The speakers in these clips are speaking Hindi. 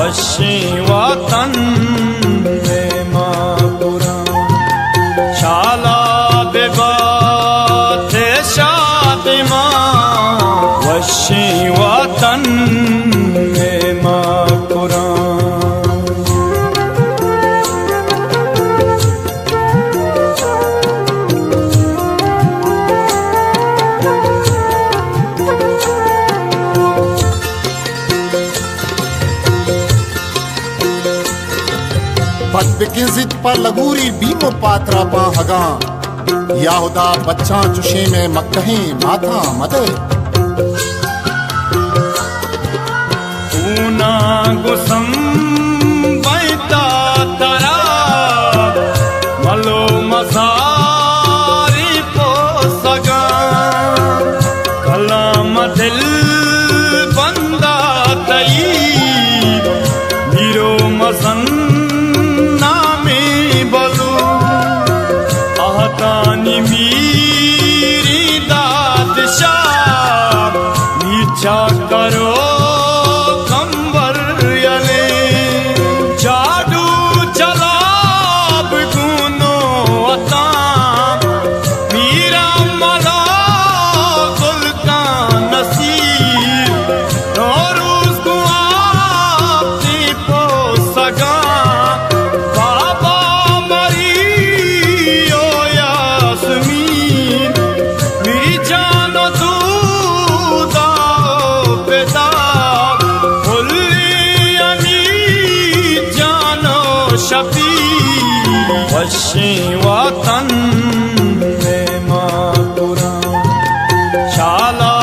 वशी वतन में मापुरा शाला बेबाते शादी माँ वशी वतन में मापुरा बदबिकिजित पर लगूरी बीमो पात्रा पा हगा याहुदा बच्चा चुशे में मक्कहीं माथा मदे ऊना गुसम बैता तरा मलो मसारी पो सगा कलाम दिल बंदा तई नीरो मसन मीरी दादशाह नीचा करो कंबर यले जादू जलाब गुनो अता मीरा मला गुल का नसीब और उसको आपने पो सगा वशी वतन में मापुरा शाला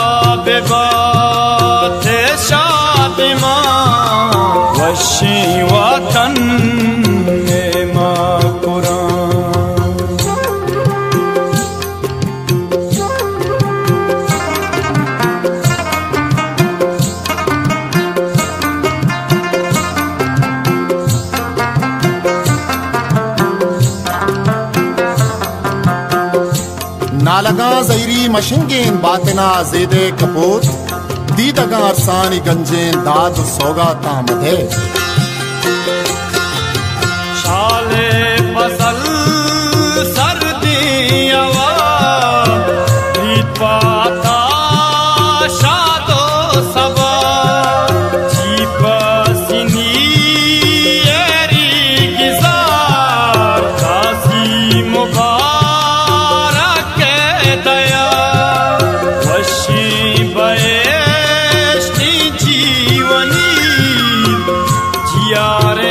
बेबाते शादी माँ वशी वतन में मापुरा नालगा ज़ैरी मशिंगेन बातिना ज़ेदे कपूत दीदगा अरसानी गंजेन दाद सोगा तामदे शाले फसल सर्दी आवा पाता शादो सबा जीप सिनी एरी गिजार कासी मुबा दया वशी बयष्टि जीवनी जियारे